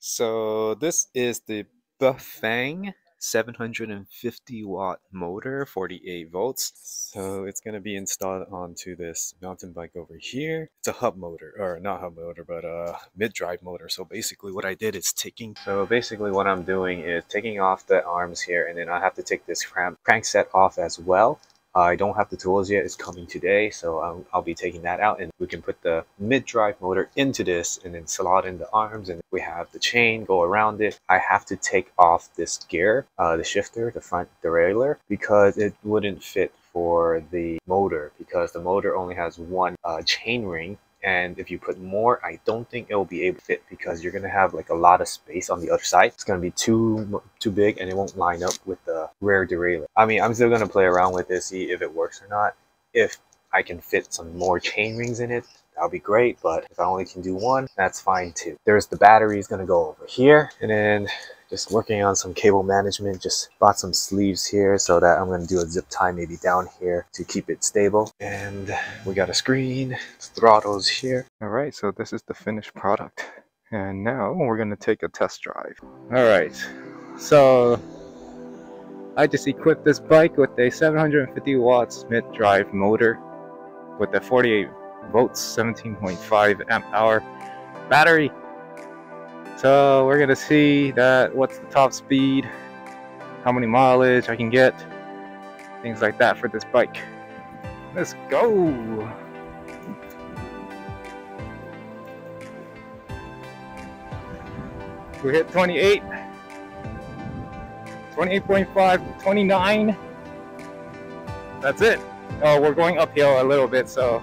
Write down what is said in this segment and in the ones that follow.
So this is the BaFang 750 watt motor, 48 volts. So it's going to be installed onto this mountain bike over here. It's a hub motor, or not hub motor, but a mid-drive motor. So basically what I did is what I'm doing is taking off the arms here, and then I have to take this crankset off as well. I don't have the tools yet. It's coming today, so I'll be taking that out, and we can put the mid-drive motor into this and then slot in the arms, and we have the chain go around it. I have to take off this gear, the shifter, the front derailleur, because it wouldn't fit for the motor, because the motor only has one chain ring. And if you put more, I don't think it will be able to fit, because you're going to have like a lot of space on the other side. It's going to be too big, and it won't line up with the rear derailleur. I mean, I'm still going to play around with it, see if it works or not. If I can fit some more chain rings in it, that'll be great. But if I only can do one, that's fine too. There's the battery is going to go over here, and then just working on some cable management. Just bought some sleeves here so that I'm going to do a zip tie maybe down here to keep it stable. And we got a screen, throttles here. All right, so this is the finished product. And now we're going to take a test drive. All right, so I just equipped this bike with a 750 watts mid-drive motor with a 48 volts, 17.5 amp hour battery. So we're gonna see that what's the top speed, how many mileage I can get, things like that for this bike. Let's go. We hit 28, 28.5, 29. That's it. Oh, we're going uphill a little bit, so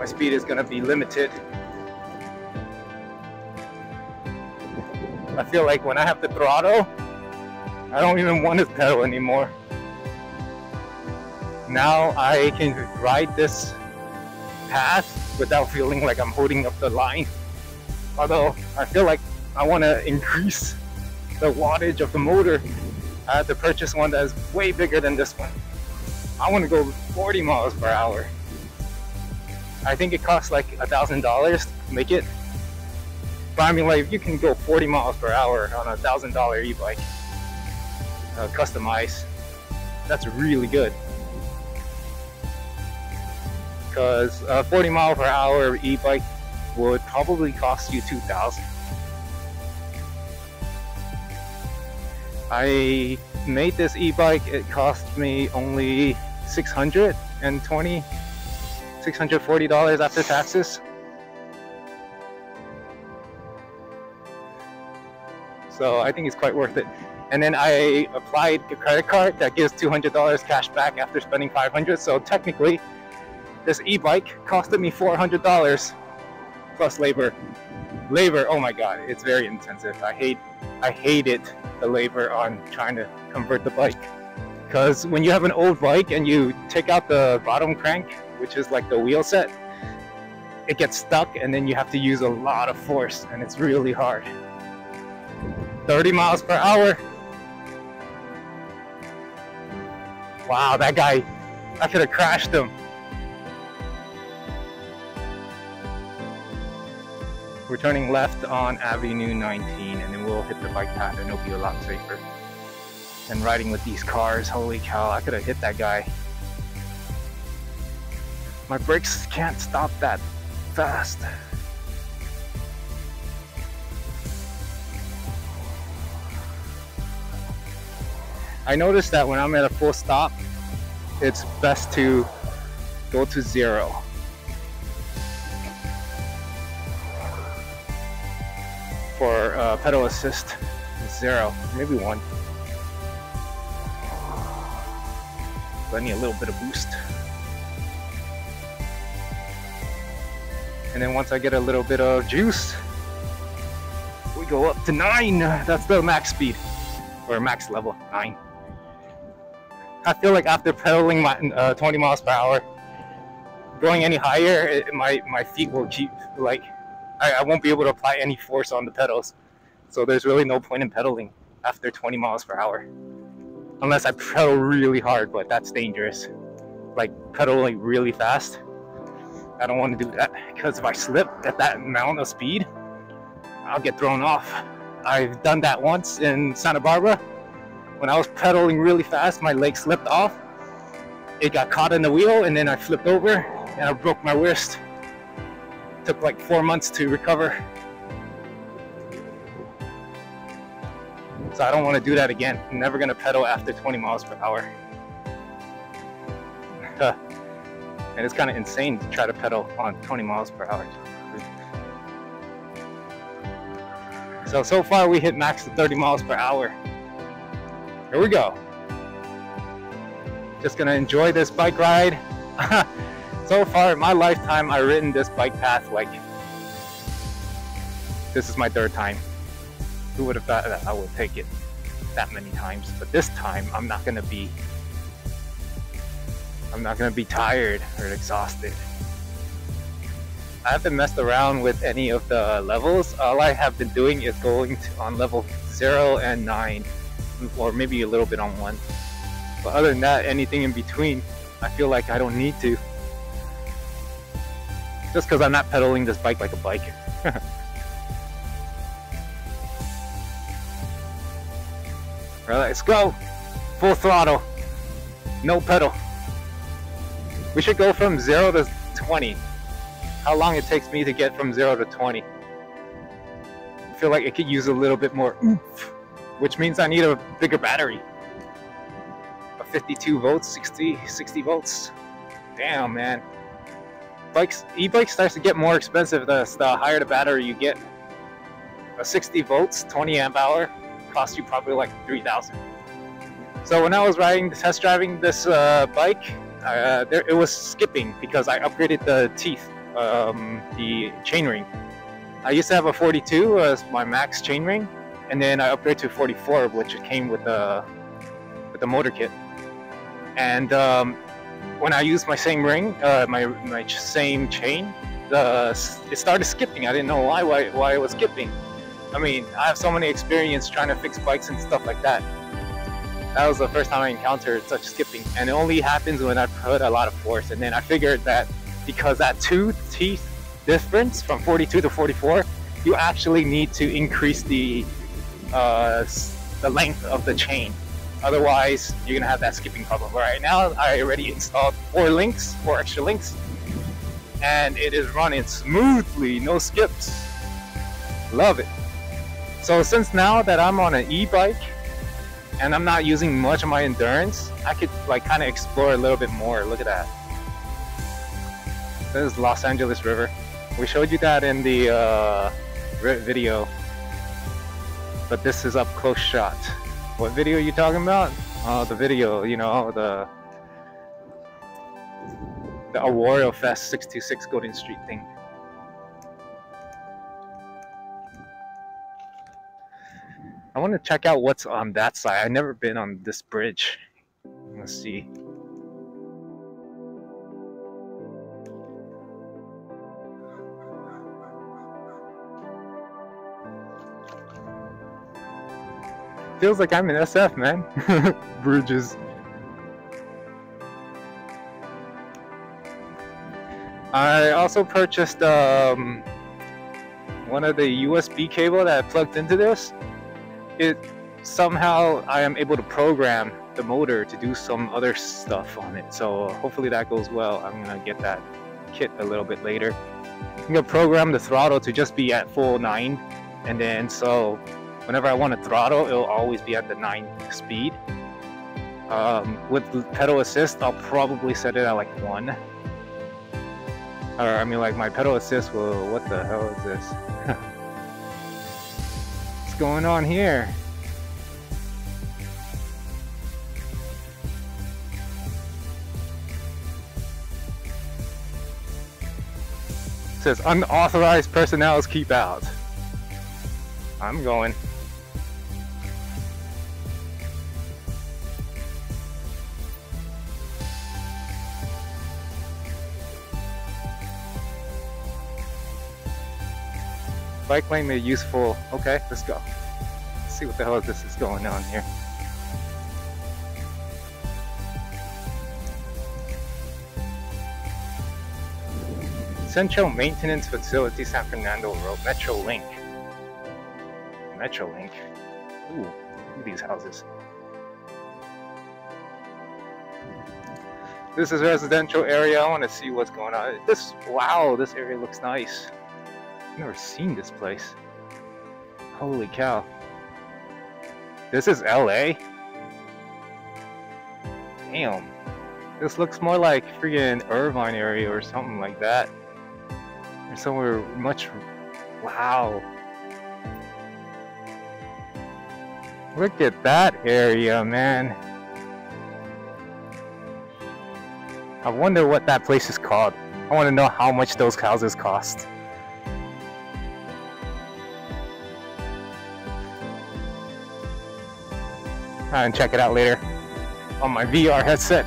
my speed is gonna be limited. I feel like when I have the throttle, I don't even want to pedal anymore. Now I can ride this path without feeling like I'm holding up the line. Although I feel like I want to increase the wattage of the motor. I had to purchase one that is way bigger than this one. I want to go 40 miles per hour. I think it costs like $1,000 to make it. But I mean, like, if you can go 40 miles per hour on a $1,000 e-bike, customized, that's really good. Because a 40 mile per hour e-bike would probably cost you $2,000. I made this e-bike, it cost me only $640 after taxes. So I think it's quite worth it. And then I applied a credit card that gives $200 cash back after spending $500. So technically, this e-bike costed me $400 plus labor. Labor, oh my God, it's very intensive. I hate it, the labor on trying to convert the bike. Because when you have an old bike and you take out the bottom crank, which is like the wheel set, it gets stuck, and then you have to use a lot of force, and it's really hard. 30 miles per hour. Wow, that guy, I could have crashed him. We're turning left on Avenue 19, and then we'll hit the bike path, and it'll be a lot safer than riding with these cars. Holy cow, I could have hit that guy. My brakes can't stop that fast. I noticed that when I'm at a full stop, it's best to go to 0. For pedal assist, 0, maybe 1. So I need a little bit of boost. And then once I get a little bit of juice, we go up to 9. That's the max speed, or max level, 9. I feel like after pedaling my 20 miles per hour, going any higher, my feet will keep, like, I won't be able to apply any force on the pedals. So there's really no point in pedaling after 20 miles per hour. Unless I pedal really hard, but that's dangerous. Like pedaling really fast, I don't want to do that, because if I slip at that amount of speed, I'll get thrown off. I've done that once in Santa Barbara. When I was pedaling really fast, my leg slipped off. It got caught in the wheel, and then I flipped over and I broke my wrist. Took like 4 months to recover. So I don't want to do that again. I'm never going to pedal after 20 miles per hour. And it's kind of insane to try to pedal on 20 miles per hour. So far we hit max to 30 miles per hour. Here we go. Just gonna enjoy this bike ride. So far in my lifetime, I've ridden this bike path like, this is my 3rd time. Who would have thought that I would take it that many times? But this time, I'm not gonna be tired or exhausted. I haven't messed around with any of the levels. All I have been doing is going on level 0 and 9, or maybe a little bit on 1. But other than that, anything in between, I feel like I don't need to. Just because I'm not pedaling this bike like a bike. Alright, let's go. Full throttle. No pedal. We should go from 0 to 20. How long it takes me to get from 0 to 20. I feel like it could use a little bit more oomph, which means I need a bigger battery. A 52 volts, 60 volts. Damn, man. E-bikes starts to get more expensive the higher the battery you get. A 60 volts, 20 amp hour costs you probably like 3,000. So when I was test driving this bike, it was skipping because I upgraded the teeth, the chainring. I used to have a 42 as my max chainring, and then I upgraded to 44, which came with the motor kit. And when I used my same ring, my same chain, it started skipping. I didn't know why it was skipping. I mean, I have so many experience trying to fix bikes and stuff like that. That was the first time I encountered such skipping, and it only happens when I put a lot of force. And then I figured that because that 2 teeth difference from 42 to 44, you actually need to increase the length of the chain. Otherwise, you're gonna have that skipping problem. Right now, I already installed 4 extra links, and it is running smoothly, no skips. Love it. So since now that I'm on an e-bike and I'm not using much of my endurance, I could like kind of explore a little bit more. Look at that. This is Los Angeles River. We showed you that in the video, but this is up close shot. What video are you talking about? The video, you know, the Aurora Fest 626 Golden Street thing. I want to check out what's on that side. I've never been on this bridge. Let's see. Feels like I'm in SF, man. Bridges. I also purchased one of the USB cable that I plugged into this. Somehow I am able to program the motor to do some other stuff on it. So hopefully that goes well. I'm gonna get that kit a little bit later. I'm gonna program the throttle to just be at full 9, and then so whenever I want to throttle, it'll always be at the 9 speed. With pedal assist, I'll probably set it at like 1. Or I mean, like my pedal assist will. What the hell is this? What's going on here? It says unauthorized personnel keep out. I'm going. Bike lane made useful. Okay, let's go. Let's see what the hell this is going on here. Central Maintenance Facility, San Fernando Road, Metro Link. Metrolink. Ooh, look at these houses. This is a residential area. I want to see what's going on. Wow, this area looks nice. I've never seen this place. Holy cow. This is LA? Damn. This looks more like freaking Irvine area or something like that. Or somewhere much... Wow. Look at that area, man. I wonder what that place is called. I want to know how much those houses cost. And check it out later on my VR headset.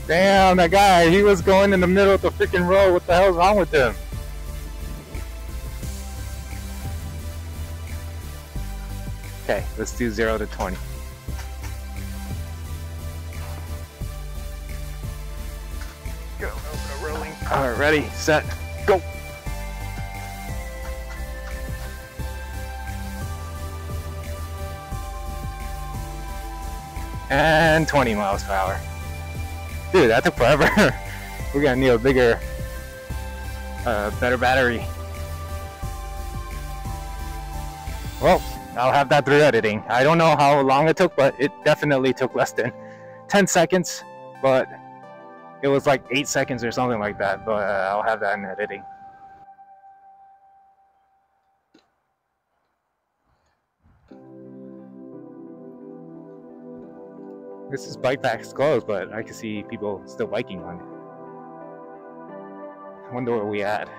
Damn, that guy, he was going in the middle of the freaking road. What the hell's wrong with him? Okay, let's do 0 to 20. Go, rolling. Alright, ready, set, go! And 20 miles per hour. Dude, that took forever. We're gonna need a bigger, better battery. Well, I'll have that through editing. I don't know how long it took, but it definitely took less than 10 seconds. But it was like 8 seconds or something like that. But I'll have that in editing. This is bike pack's closed, but I can see people still biking on it. I wonder where we at.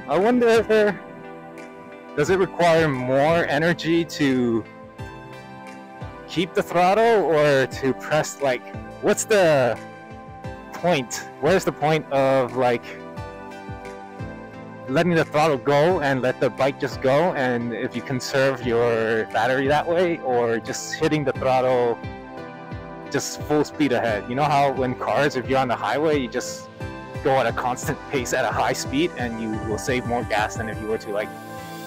I wonder, does it require more energy to keep the throttle or to press, like, what's the point? Where's the point of like letting the throttle go and let the bike just go, and if you conserve your battery that way, or just hitting the throttle just full speed ahead? You know how when cars, if you're on the highway, you just go at a constant pace at a high speed and you will save more gas than if you were to like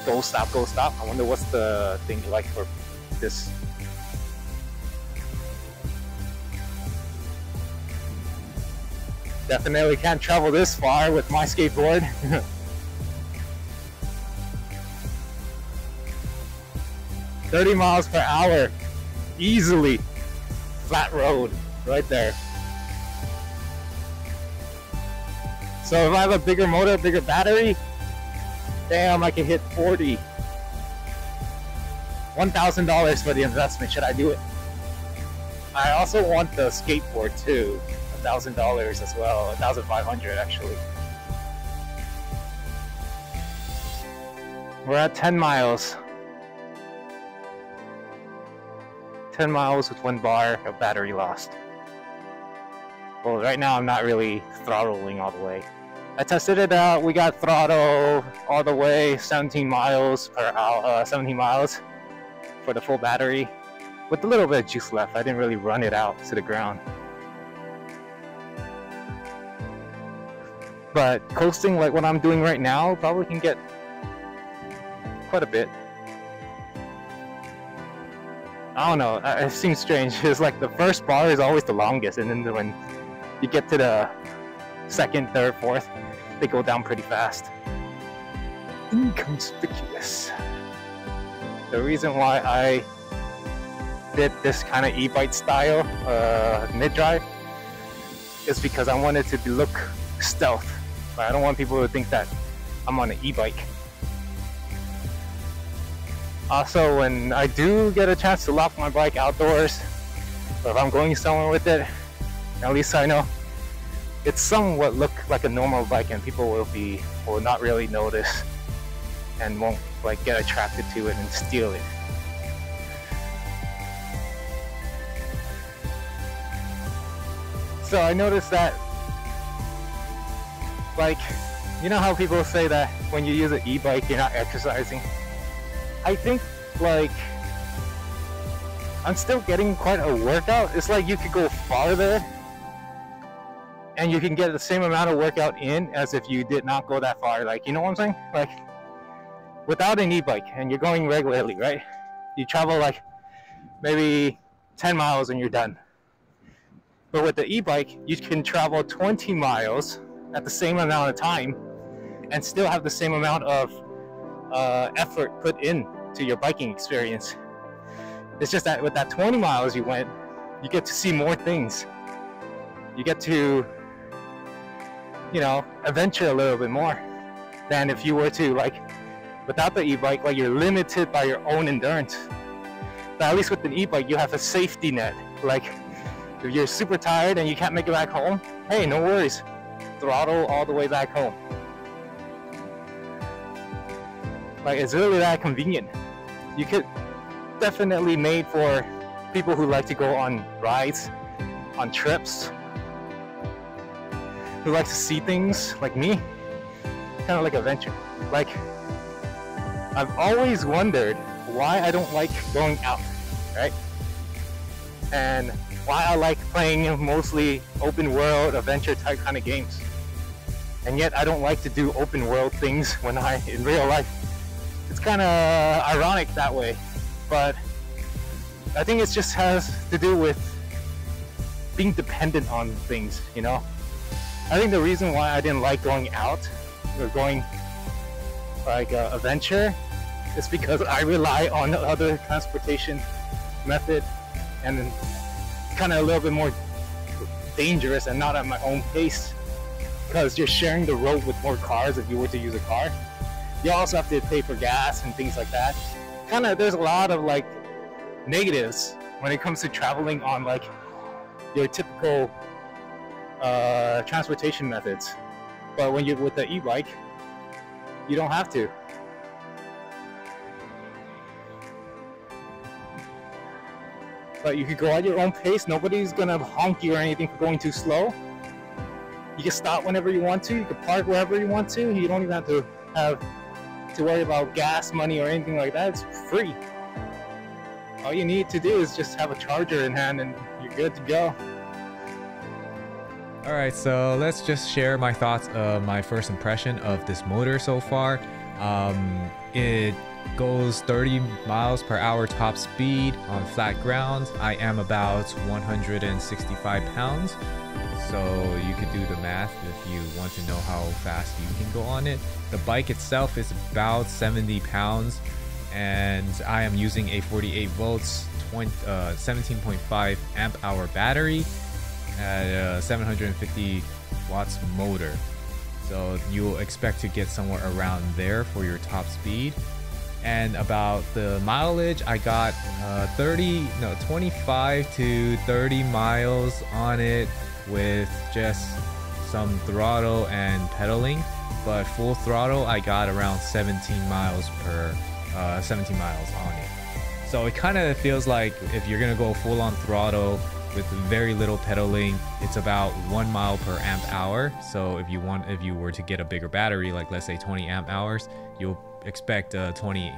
go stop, go stop. I wonder what's the thing like for this. Definitely can't travel this far with my skateboard. 30 miles per hour, easily. Flat road, right there. So if I have a bigger motor, bigger battery, damn, I can hit 40. $1,000 for the investment, should I do it? I also want the skateboard too. $1,000 as well, $1,500 actually. We're at 10 miles. 10 miles with 1 bar of battery lost. Well, right now I'm not really throttling all the way. I tested it out. We got throttle all the way, 17 miles per hour, 17 miles for the full battery, with a little bit of juice left. I didn't really run it out to the ground. But coasting like what I'm doing right now probably can get quite a bit. I don't know, it seems strange. It's like the first bar is always the longest, and then when you get to the second, third, fourth, they go down pretty fast. Inconspicuous. The reason why I did this kind of e-bike style mid-drive is because I wanted to look stealth. I don't want people to think that I'm on an e-bike. Also, when I do get a chance to lock my bike outdoors, or if I'm going somewhere with it, at least I know it's somewhat look like a normal bike, and people will not really notice and won't like get attracted to it and steal it. So I noticed that like You know how people say that when you use an e-bike, you're not exercising? I think like I'm still getting quite a workout. It's like you could go farther and you can get the same amount of workout in as if you did not go that far. Like, you know what I'm saying? Like, without an e-bike and you're going regularly, right? You travel like maybe 10 miles and you're done. But with the e-bike, you can travel 20 miles at the same amount of time and still have the same amount of effort put in to your biking experience. It's just that with that 20 miles you went, you get to see more things. You get to, you know, adventure a little bit more than if you were to, like, without the e-bike, like, you're limited by your own endurance. But at least with an e-bike, you have a safety net. Like, if you're super tired and you can't make it back home, hey, no worries. Throttle all the way back home. Like, it's really that convenient. You could definitely made for people who like to go on rides, on trips, who like to see things like me, kind of like adventure. Like, I've always wondered why I don't like going out, right? And why I like playing mostly open world adventure type kind of games. And yet I don't like to do open world things when in real life. It's kind of ironic that way, but I think it just has to do with being dependent on things, you know? I think the reason why I didn't like going out or going like adventure is because I rely on other transportation method and kind of a little bit more dangerous and not at my own pace, because you're sharing the road with more cars if you were to use a car. You also have to pay for gas and things like that. Kind of, there's a lot of like negatives when it comes to traveling on like your typical transportation methods. But when you're with the e-bike, you don't have to. But you could go at your own pace. Nobody's gonna honk you or anything for going too slow. You can stop whenever you want to. You can park wherever you want to. You don't even have to worry about gas money or anything like that. It's free. All you need to do is just have a charger in hand and you're good to go. Alright, so let's just share my thoughts of my first impression of this motor so far. It goes 30 miles per hour top speed on flat ground. I am about 165 pounds. So you could do the math if you want to know how fast you can go on it. The bike itself is about 70 pounds and I am using a 48 volts 17.5 amp hour battery at a 750 watts motor. So you'll expect to get somewhere around there for your top speed. And about the mileage, I got 25 to 30 miles on it with just some throttle and pedaling, but full throttle I got around 17 miles on it. So it kind of feels like if you're gonna go full on throttle with very little pedaling, it's about 1 mile per amp hour. So if you were to get a bigger battery, like let's say 20 amp hours, you'll expect 20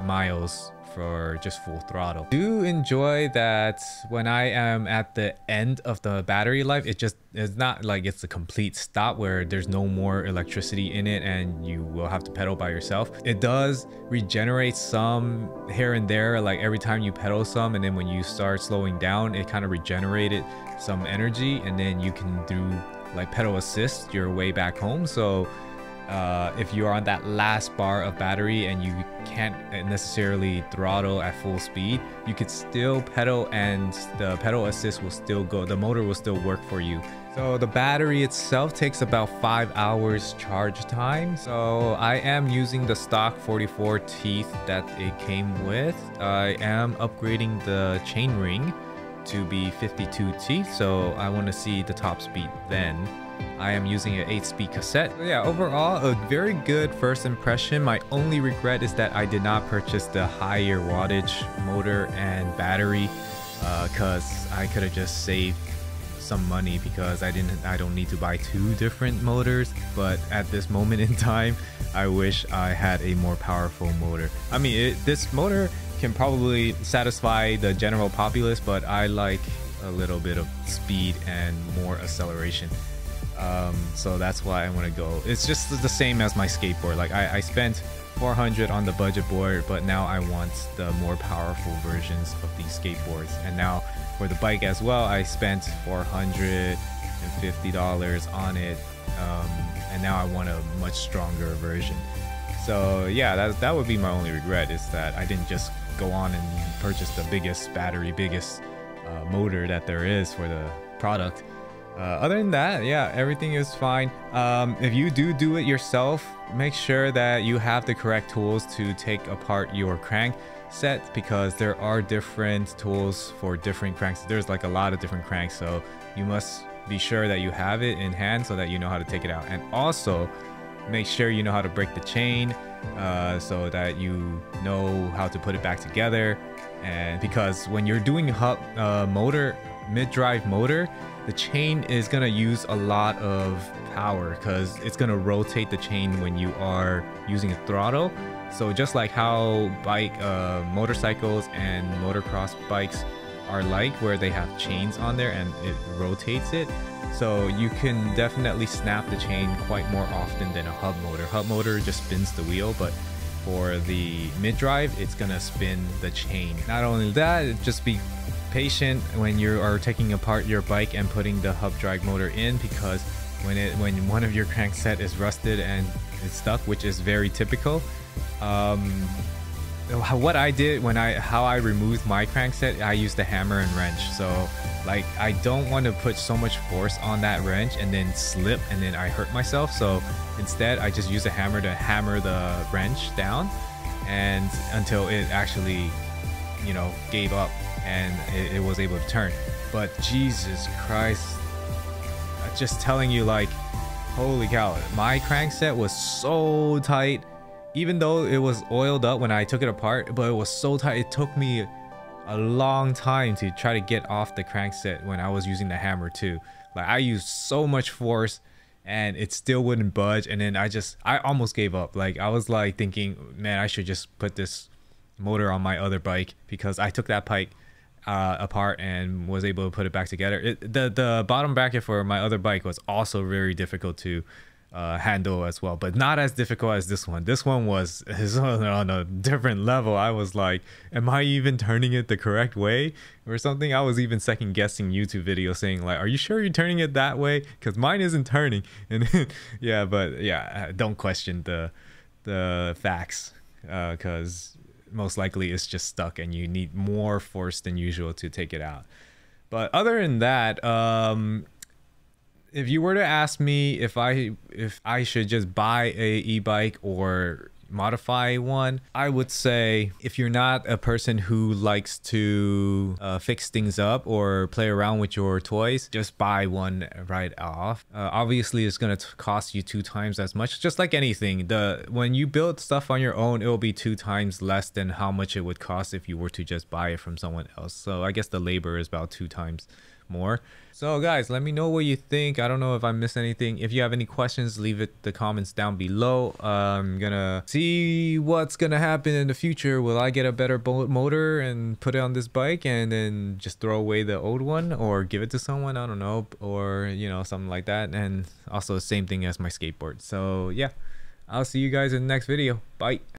miles for just full throttle. I do enjoy that when I am at the end of the battery life, it's not like it's a complete stop where there's no more electricity in it and you will have to pedal by yourself. It does regenerate some here and there, like every time you pedal some, and then when you start slowing down, it kind of regenerated some energy, and then you can do like pedal assist your way back home. So if you're on that last bar of battery and you can't necessarily throttle at full speed, you could still pedal and the pedal assist will still go, the motor will still work for you. So the battery itself takes about 5 hours charge time. So I am using the stock 44 teeth that it came with. I am upgrading the chain ring to be 52 teeth, so I want to see the top speed then. I am using an 8-speed cassette. So yeah, overall a very good first impression. My only regret is that I did not purchase the higher wattage motor and battery, because I could have just saved some money because I don't need to buy 2 different motors. But at this moment in time, I wish I had a more powerful motor. I mean, this motor can probably satisfy the general populace, but I like a little bit of speed and more acceleration. So that's why I want to go. It's just the same as my skateboard. Like I spent 400 on the budget board, but now I want the more powerful versions of these skateboards. And now for the bike as well, I spent $450 on it, and now I want a much stronger version. So yeah, that would be my only regret, is that I didn't just go on and purchase the biggest battery, biggest motor that there is for the product. Other than that, yeah, everything is fine. If you do it yourself, make sure that you have the correct tools to take apart your crank set, because there are different tools for different cranks. There's like a lot of different cranks, so you must be sure that you have it in hand so that you know how to take it out. And also make sure you know how to break the chain, so that you know how to put it back together. And because when you're doing mid-drive motor, the chain is gonna use a lot of power because it's gonna rotate the chain when you are using a throttle. So just like how motorcycles and motocross bikes are like, where they have chains on there and it rotates it, so you can definitely snap the chain quite more often than a hub motor. Hub motor just spins the wheel, but for the mid-drive, it's gonna spin the chain. Not only that, just be patient when you are taking apart your bike and putting the hub drive motor in, because when one of your crankset is rusted and it's stuck, which is very typical. What I did how I removed my crankset, I used the hammer and wrench. So like, I don't want to put so much force on that wrench and then slip and then I hurt myself. So instead, I just use a hammer to hammer the wrench down, and until it actually, you know, gave up and it was able to turn. But Jesus Christ, just telling you, like, holy cow, my crankset was so tight, even though it was oiled up when I took it apart, but it was so tight. It took me a long time to try to get off the crankset when I was using the hammer too. Like, I used so much force and it still wouldn't budge, and then I almost gave up. Like, I was like thinking, man, I should just put this motor on my other bike, because I took that bike apart and was able to put it back together. The bottom bracket for my other bike was also very difficult to handle as well, but not as difficult as this one. This one was on a different level. I was like, am I even turning it the correct way or something? I was even second guessing YouTube videos saying like, are you sure you're turning it that way, because mine isn't turning. And yeah, but yeah, don't question the facts, because most likely it's just stuck and you need more force than usual to take it out. But other than that, if you were to ask me if I should just buy a e-bike or modify one, I would say, if you're not a person who likes to fix things up or play around with your toys, just buy one right off. Obviously, it's gonna cost you 2 times as much. Just like anything, when you build stuff on your own, it will be 2 times less than how much it would cost if you were to just buy it from someone else. So I guess the labor is about 2 times more. So guys, let me know what you think. I don't know if I missed anything. If you have any questions, leave the comments down below. I'm gonna see what's gonna happen in the future. Will I get a better motor and put it on this bike and then just throw away the old one, or give it to someone? I don't know, or you know, something like that. And also the same thing as my skateboard. So yeah, I'll see you guys in the next video. Bye.